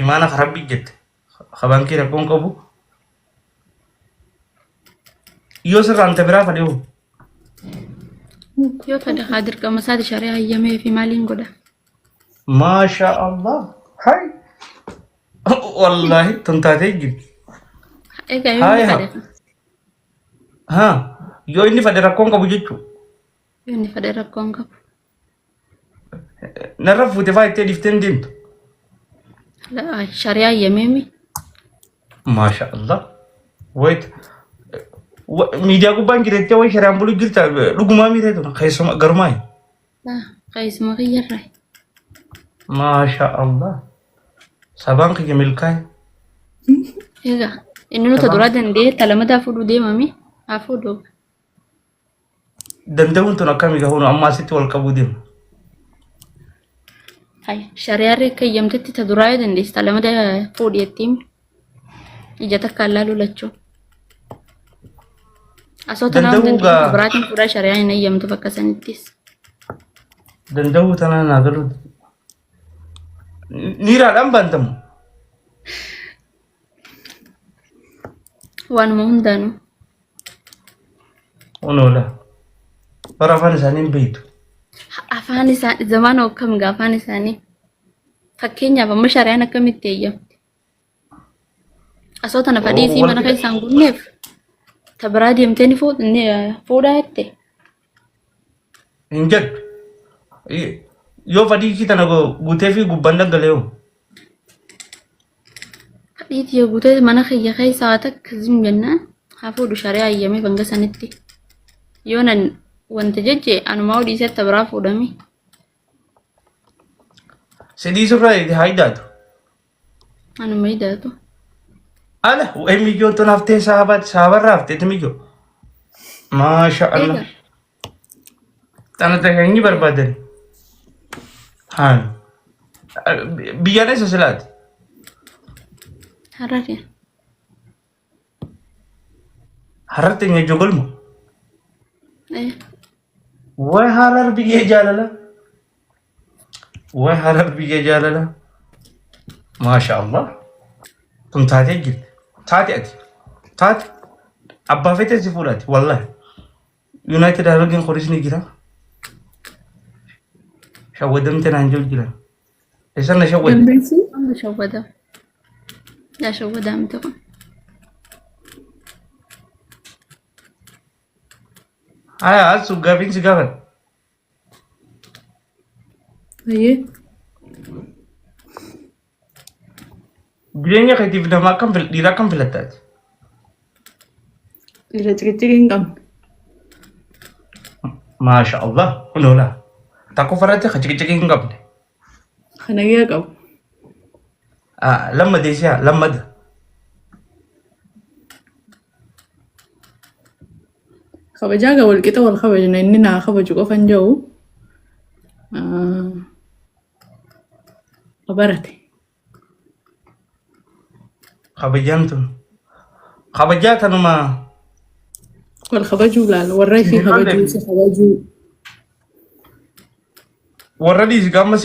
imaana rabbi jette khabanki rakkoon qabu yoo sirraan ta biraa fadhiyo yoo fedhe haadir qama isaati shari'a hayyamee fi maaliin godha maasha Allah hay wallahi tuntaatee jirti egaa yoo inni fedhe ha yoo inni fedhe rakkoon qabu jechuu yoo inni fedhe rakkoon qabu narra fuute faa ittee dhifteen deemtu shari'a hayyamee mi maasha Allah wait miidiyaa gubbaan jireettee way shari'aan bulu jirta dhugumaa miireetu keessuma garumaa qaisuma kiyyarraa maasha Allah sabaan kiyya milkaa'e egaa inni nuti duraa danda'e talamadaa fuudhuu deemami haa fuudhu danda'uun tun akkamii gahuun amma asitti wal qabuu deema hay shari'aarree akka hayyamtetti ta duraa yoo dandeesse talamadaa fuudhi jettiin ija takka allaaluu lachuu asota nama danda'u biraatiin fuudhaa shari'aa hin hayyamtu bakka sanittis danda'uu tanaa naa galu niiraadhaan bantamu waanuma hundaanuu onoola bara afaan isaanii hin beektu afaan isaanii zamaan akkam gaa afaan isaanii fakkeenyaaf amma shari'aan akkamitti hayyamte asota na fadhii fi mana keessaan gunneef ta biraa deemtee ni fuudhaa jette hin jedhu yoo fadhii kii tana guutee fi gubbaan dhaggalee'u fadhiitii yoo guutee mana kiyya keessaa waa takka zim jennaan haa fuudhu shari'aa hayyamee banga sanitti yoo nan wanta jejje anumaa odhiisee ta biraa fuudhame sidii surraa haa hidhaatu anuma hidhaatu ala way mijoon tun haftee saabarraa hafteeti mijoo maasha Allah tana taheenyi barbaadani haan biyyaan eessa silaati hararee hararte nya jogolmo way harar biyyee jaalala way harar biyyee jaalala maasha Allah tun taatee jirti taate ati taate abbaa feetee si fuudhaati wallahi United Arab Emirates ni jira shawwadamte naan jiru jira esan na shawwad amma shawwada yaa shawwada mita kun aya asu gabin si gaban aye jireenya keetiif namaa akkam dhiiraa akkam filattaati dhiira cikichiki hin qabne maasha Allah kunoola takko farratti ka cikichiki hin qabne kanagee qabu lammada isiyaa lammada kabajaa wal qixa wal kabajna inni naa kabaju qofan jiru barate kabajaan tun kabajaa tanuma wal kabajuu laala warra fi kabajuu si kabajuu warra dhiisi gaama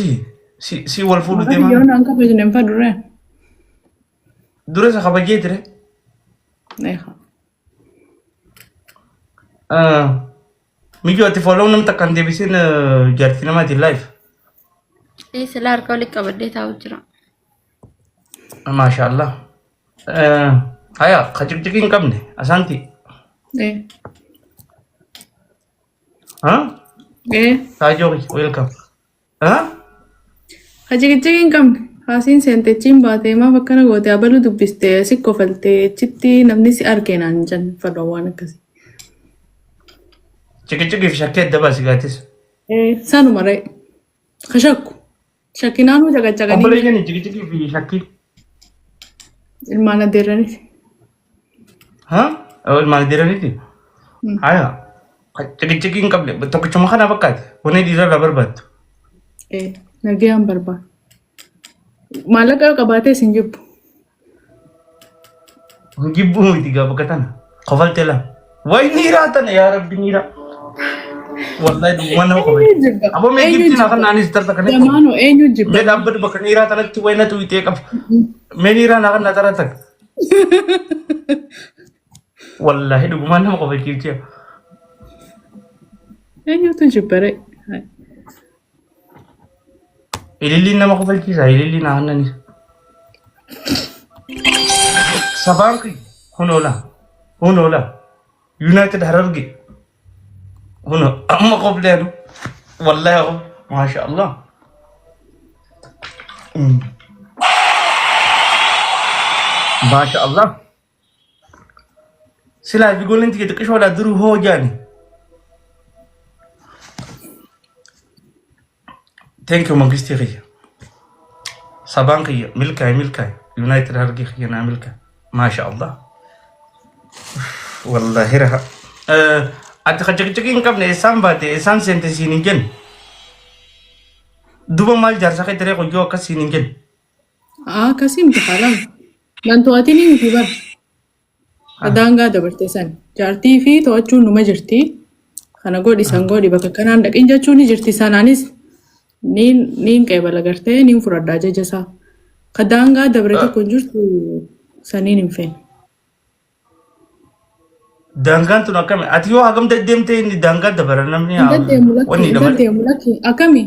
si wal fuudhu deemaa yoo naan kabajne hin fadurre dura isa kabajee ture mijoo ati fooloo namta kan deebisin jaartii namaatiin live sila harka walitti qabadhee taa'u jira maasha Allah haya ka cikciki hin qabne asanti Saajooki welcome ka cikiciki hin qabne haasiin seentechiin baatee maaf akkana goote abaluu dubbistee si kofaltee achitti namni si argee naan jan fadha waan akkasii cikicikiif shakkee adda baasi gaatis sanuma ra'e ka shakku shakkinaanuu caqacaqanii obboleeyyan cikicikiif shakkii ilmaan adeeraniif ilmaan adeeraniiti haya cikiciki hin qabne tokkichuma kana fakkaate wanni dhiirarraa barbaaddu nagayaan barbaadu maallaqa qabaatee sin jibbu jibbu miti gaa bakka tana kofaltee lama way niiraa tana yaa rabbi niiraa والله ما نو قبل ابو ما جبتي ناخذ ناني سترتك Damaanoo eenyu jibba? ميد أبد بكنيرة تلت وين تويتي كف منيرة ناقد نترتك والله دو ما نم قبل كيرتيا Eenyutu jibba ree? إللي نما قبل كيسا إللي ناهنني سبانكي هنولا يونايتد هررجي هنا أما قبل والله ما شاء الله ما شاء الله سلا بيقول انت كده ولا درو هو جاني ثانك يو مانجستي خي صبانكي ملكاي يونايتد هرجي خينا ملكاي ما شاء الله والله رها أتخجكين قبل إنسان بعد إنسان سنتسينيجن دوبا مال جارسا كي ترى كجوا كسينيجن Akkasii miti haalaan. To'atiin miti bar. Daangaa dabarte san. Jaartii fi to'achuun numa jirti. Kana godhi san godhi bakka kanaan dhaqin jechuun ni jirti. Sanaanis niin qeebala gartee niin fudhadhaa jajasaa. Ka daangaa dabre tokko hin jirtu saniin hin feene. Daangaan tun akkami ati yoo hagam deddeemtee inni daangaa dabara namni Deddeemu lakki akkami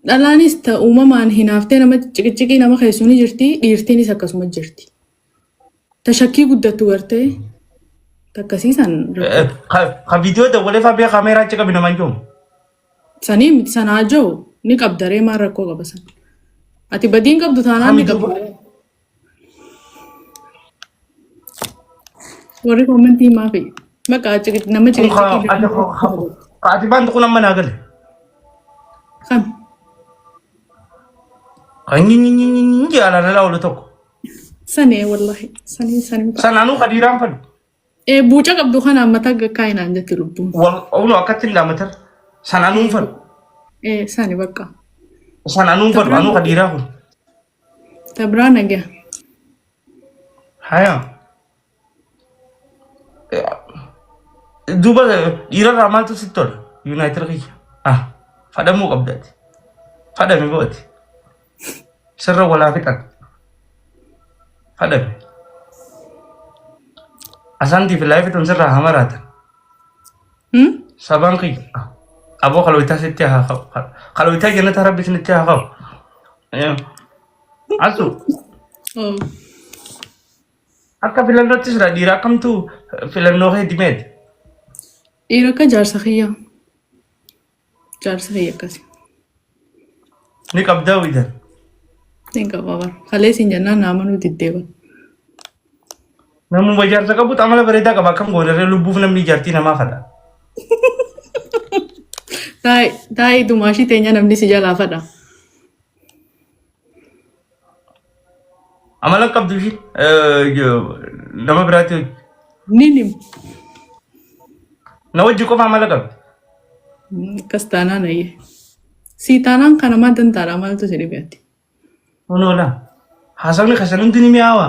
dhalaanis ta'u uumamaan hinaaftee nama ciqiciqii nama keessu ni jirti dhiirtiinis akkasuma jirti. Ta shakkii guddattu gartee takkasiisan ka viidiyoo dawwalee faa bee kaameeraa achi qabi naman jiru. sanii miti sanaa jiru ni qabdaree maal rakkoo qaba san. Ati badiin qabdu taanaan ni qabda. Warri koomentii maafi bakka nama ciqiciqii ati baantu kun amma naagale. Kam Kan alaana laulu tokko. sanee wallahi sanii. Sanaanuu kadiiraan fadu. Buuca qabdu kanaan mataa kaayinaan jetti lubbuun. Olu akkatti laamatar sanaanuun fadu. Sani bakka. Sanaanuun fadu anuu kadiiraa kun. Tabraa nagaa. Haya. Duuba dhiirarraa maaltu sitti tola? Yuunaayitid kiyya. Fadhamuu qabdati. Fadhame bo'ati. Sirra walaa fixan. Fadhame. Asaantiif laayifituun sirraa hamaraatan. Sabaan kiyya. Aboo kalooyitaa sitti haa qabu. Kalooyitaa jannata rabbi sinitti haa qabu. Asu. Akka filannootti jira dhiira akkamtu filannoo kee dimeeti. Dhiira akka jaarsa kiyyaa. Jaarsa kiyya akkasi. Ni qabdaa wiidan. Ni qaba bara. Kalee siin jennaan naamanuu diddeeban. Namuma jaarsa qabutu amala bareedaa qaba akkam goonarree lubbuuf namni jaartii namaa fadha. Taa'ee dumaashii teenya namni si jalaa fadha. Amala qabdu ishii nama biraatti Nim. na wajji qofa amala qabdi. Akkas taanaan ayyee. Sii taanaan kana maa dantaadha maaltu si dhibeetti. Onoola haasawni kasan hundi ni mi'aawa.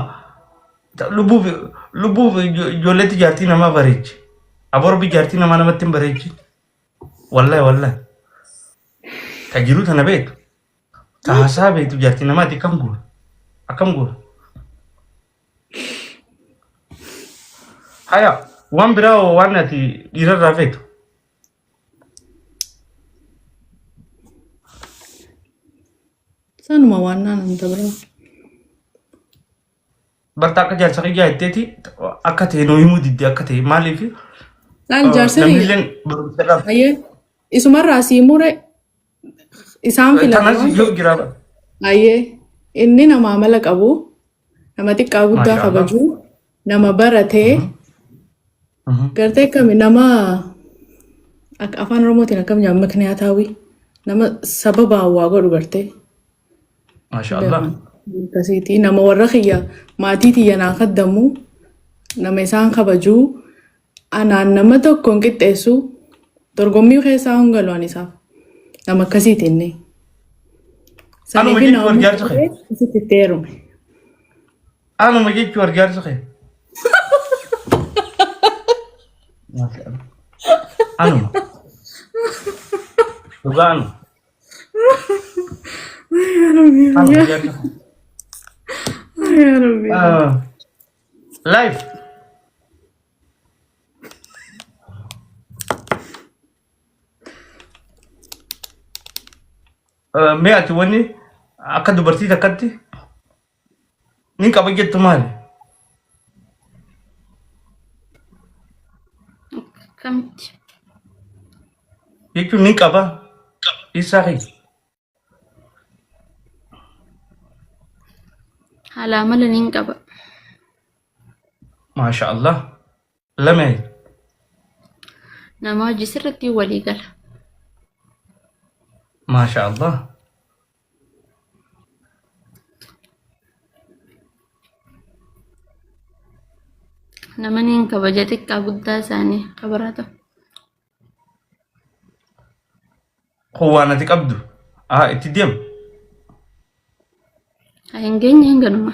Lubbuuf ijoolleetti jaartii namaa bareechi. Aborbi jaartii namaa namatti hin bareechi. Wallahi. Ta jiru tana beektu. Ta haasaa beektu jaartii namaatti akkam goona. Akkam goona. Haya waan biraa waan ati dhiirarraa feetu. Sanuma waan naannoo biraa. Barta akka jaarsa kiyyaa jetteeti akka ta'e nuu himuu didde akka ta'e maaliif Laal jaarsa namni kiyya. illee barumsadhaaf Ayyee. Isumarraa sii mure isaan tanas filatan. yoo jiraaba. Ayyee. Inni nama amala qabu. Nama xiqqaa guddaa Masha Allah. kabaju. Nama baratee. Gartee akkami nama afaan Oromootiin akkam jedhama mikniyaataawii. Nama sababa waa godhu gartee. Masha Allah. Akkasiiti nama warra kiyya maatii tiyya naa kaddamu nama isaan kabajuu anaan nama tokko hin qixxeessu dorgommii keessaa hungaluun isaaf nama akkasiiti inni. Anuma jechuun warjaarsa kee. Asitti itti heerume. Anuma jechuun warjaarsa kee. Anuma. Dhugaan. يا ربي يا ربي Live. Mee ati wanni akka dubartii takkatti nin qaba jettu maali? Kamitti? Jechuun nin qaba isaa kee. Haala amala nin qaba. Maasha Allah. Lamee. Nama hojii sirriitti walii gala. Maasha Allah. Nama nin kabaja xiqqaa guddaa isaanii qabarata. Kun waan ati qabdu. Itti deemu. Hin geenye hin ganuma.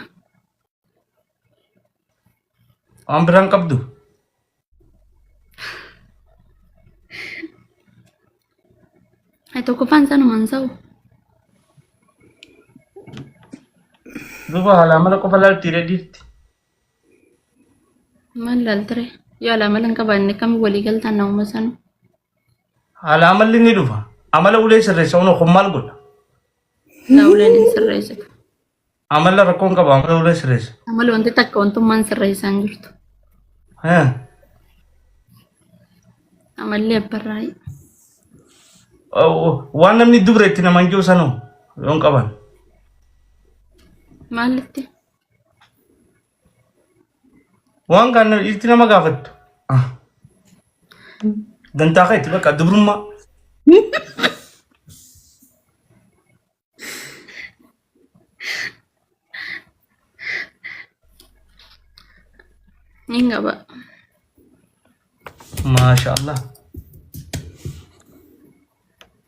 Waan biraan qabdu. Tokkoffaan sanumaan sa'u. Duuba haala amala qofa laaltii reediitti. Maal laaltire? Yoo haala amala hin qabaanne kam walii galtaan namuma sanu. Haala amalli ni dhufa. Amala ulee sirreessa hunoo kun maal godha? Yaa uleen hin sirreessitu. Amala rakkoon qaba amala ulee sirreessa. Amala wanti takka wantummaan sirreessaan jirtu. Amallee abbarraayi. Waan namni dubra itti namaan jiru sanuu yoon qaban. Maalitti? Waan kan itti nama gaafattu. Dantaa kee itti bakka dubrummaa. Hin qaba. Maasha Allah.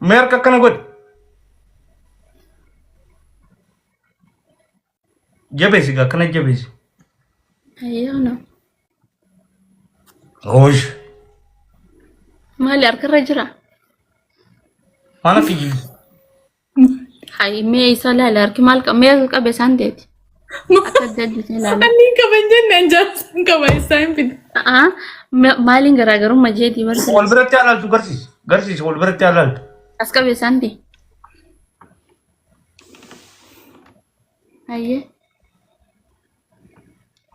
Mee harka akkana godhi. Jabeesi gaa akkana jabeesi. Ayyaana. Hoosh. Maali harkarra jira? Maana fiyyi. Hayi mee isa laala harki maal mee qabe isaan teeti. Akka jaddisee laala. Ani kaban jennaan jaarsan qaba isaan fide. Maaliin garaagarummaa jeetii barsiisa. Wal biratti alaaltu garsiisi. Garsiisi wal biratti alaaltu. As qabe isaan tee. Hayyee.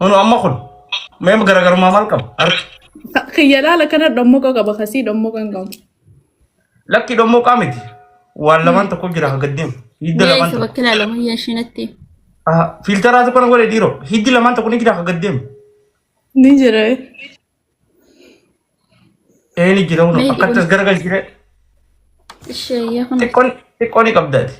Hunu amma kun mee garaagarummaa maal qaba? Harki. Kiyya laala kana dhommoqa qaba kasii dhommoqa hin qabu. Lakki dhommoo qaamiti. Waan lamaan tokko jira gaddeemu. Hidda lamaan tokko. Bakka ilaalamu yaa ishiinatti. Filteraatu kana godhe dhiiroo. Hiddi lamaan tokko ni jira gaddeemu. Ni jira. Ni jira hunu akkattas garagalchire. Ishee kun. Xiqqoo ni qabdaati.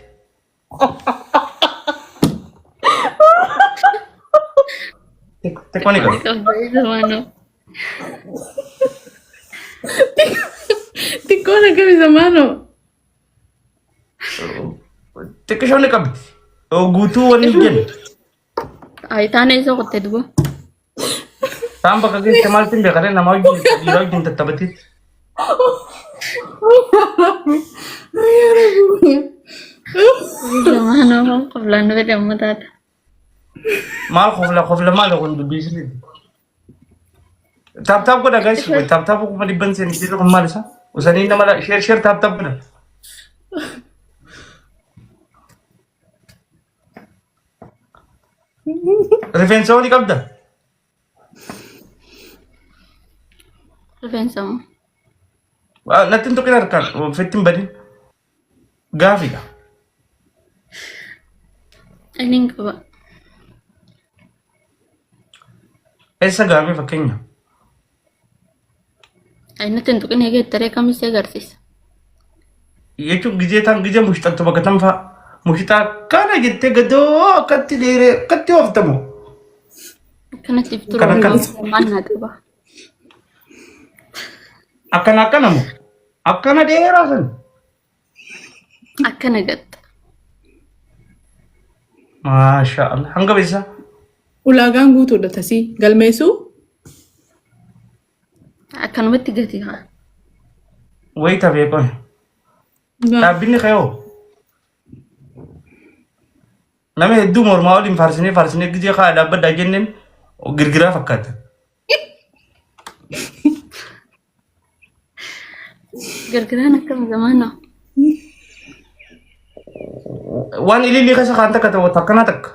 Xiqqoo ni qabda. Xiqqoon akkami zamaanoo. Xiqqishoo ni qabdi. Guutuu wanni jennu. Taane isa qottee duba. Taan bakka geesse maaltiin beekatee nama dhiiraa wajjin tattabateetti. Zamaanoo qoflaan nu fayyadamu taata. Maal kofla maal kun dubbisni. Taap godha guys. Taap kuma dhibban seenii jira kun maal isaa? Usanii nama share taap godha. Rifeensa walii qabda? Rifeensa moo? Natti hin tuqin harkaan ofitti hin badin. Gaafiidha. Inni hin qaba. Eessa gaafii fakkeenya? Natti hin tuqin eegee kamisee agarsiisa. Jechuun gizee mushixattu bakka tan fa'a. Mushixaa kana jettee gadoo akkatti dheeree akkatti ooftamu. Akkanatti iftuu maal naa qaba? Akkana moo? Akkana dheeraa san. Akkana gatta. Maasha Allah. Hanga beesaa? Ulaagaan guutuudha tasii galmeessuu? Galmeessuu? Akkanumatti gati haa. Wayita beekon. Dhaabbinni kayoo. Nama hedduu mormaa waliin faarsinee gijee kaa dhaabbaddaa jenneen girgiraa fakkaata. Gargaraan akkam zamaana. Waan ililii keessa kaan takka ta'u takkanaa takka.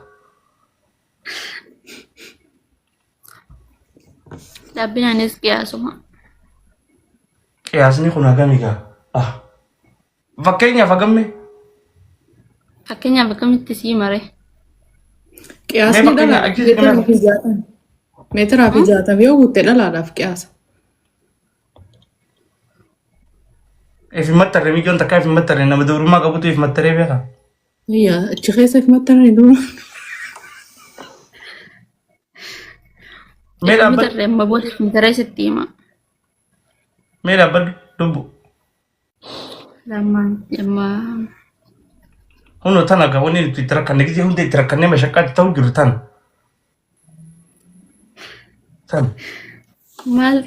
Dhaabbinaanis qiyaasuma. Qiyaasni kun hagami gaa? Fakkeenyaaf hagamme? Fakkeenyaaf akkamitti sii mare? Qiyaasni dhalaa meetiraa fi 60 yoo guutte dhalaadhaaf qiyaasa. If mattarre mijoon takka if mattarre nama durummaa qabutu if mattaree beeka. Yaa achi keessa if mattarre duuba. Mee dhaabbadhu. Mitarree amma booda mitarree sitti hima. Mee dhaabbadhu dubbu. Lammaan. Huno tana ga wani itti rakkanne gijee hunda itti rakkannee mashaqqaatti ta'uu jiru tana. Tana. Maal